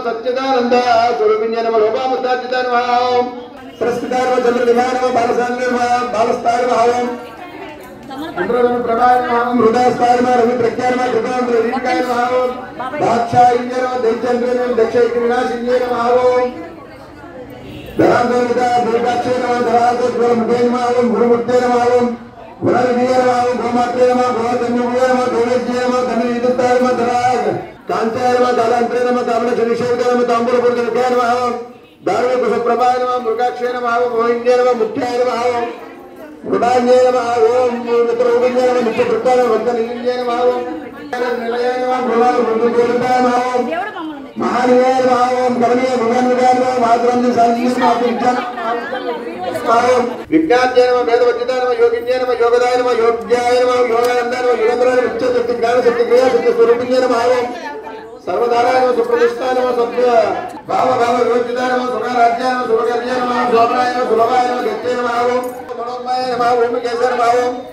सच्चिदानंद स्वरूपिण्य नमः लोपामुद्रार्चिताय नमः सरस्वताय नमः चंद्रदिवाय नमः बालसान्य नमः बालस्ताय नमः इंद्रधनु प्रभाय नमः हृदयस्ताय नमः रवि प्रज्ञाय नमः कृपांतर रीतिकाय नमः दाक्षायिन्य नमः दैत्यन्द्रे नमः दक्षैकविनाशिन्ये नमः धरांतोनिता दुर्गाक्षे नमः धरांतोद्वरमुखे नमः गुरुमूर्ते नमः गुणविधीय नमः गोमात्रे नमः गोतन्युगे नमः गौरज्ये नमः धननीतुत्ताय नमः धराग कांचाय नमः कालांतरे नमः कामलक्षनिषेविताय नमः ताम्बूलपूर्णविद्याय नमः दारुणकुशप्रभाय नमः मृगाक्षे नमः मोहिन्ये नमः मुख्याय नमः मृगान्ये नमः ओम मित्ररूपिण्ये नमः नित्यकृत्ताय नमः भक्तनिलिन्ये नमः निलयाय नमः मृगाय नमः महानीय नमः ओम कमनीय भगवान्विताय नमः मातरंजन सान्निध्य नमः विज्ञात्य नमः वेदवज्जिताय नमः योगिन्ये नमः योगदाय नमः योग्याय नमः योगानन्दाय नमः योगेन्द्राय नमः उच्चशक्ति ज्ञानशक्ति क्रियाशक्ति स्वरूपिण्ये नमः सर्वधाराय नमः सुप्रतिष्ठाय नमः सत्य भाव विवर्जिताय नमः सुखराज्याय नमः सुभकर्याय नमः शोभनाय नमः सुलभाय नमः गत्ये नमः मनोमयाय नमः ओमकेश्वर नमः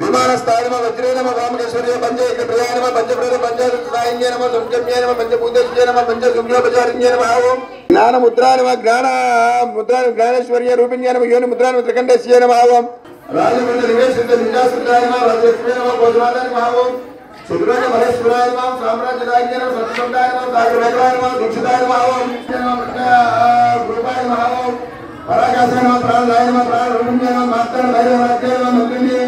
विमानस्थाय नमः वज्रे नमः वामकेश्वर्य पंचैकप्रियाय नमः पंचप्रेत पंचसायिन्ये नमः संजम्ये नमः पंचभूतेश्वर्य नमः पंचसुम्योपचारिण्ये नमः ज्ञानमुद्रा नमः ज्ञानेश्वर्य रूपिण्ये नमः योनिमुद्रा नमः त्रिकण्ठस्य नमः राजमंडल निवेशित निजासुताय नमः राजलक्ष्मी नमः भोजनाय नमः सुब्रह्मण्य महेश्वराय नमः साम्राज्यदाय नमः सत्संगाय नमः सागरवेदाय नमः दीक्षिताय नमः गुरुपाय नमः पराकाशाय नमः प्राणदाय नमः प्राणरूपिण्ये नमः मातृ भैरवाख्याय नमः मंत्रिण्ये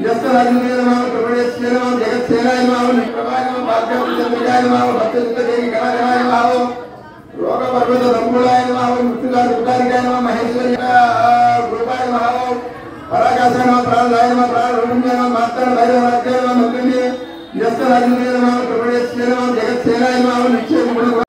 यस्तराजन्ये नमः प्रभुदेश्ये नमः जगत्सेनाय नमः निप्रभाय नमः भाग्यचन्द्रिकाय नमः भक्तचित्तदेवी गणाय नमः रोगपर्वत रंगुलाय नमः मृत्युदारिकाय नमः महेश्वराय गुरुपाय नमः पराकाशाय नमः प्राणदाय नमः प्राणरूपिण्ये नमः मातृ भैरवाख्याय नमः मंत्रिण्ये यस्तराजन्ये नमः प्रभुदेश्ये नमः जगत्सेनाय नमः निश्चय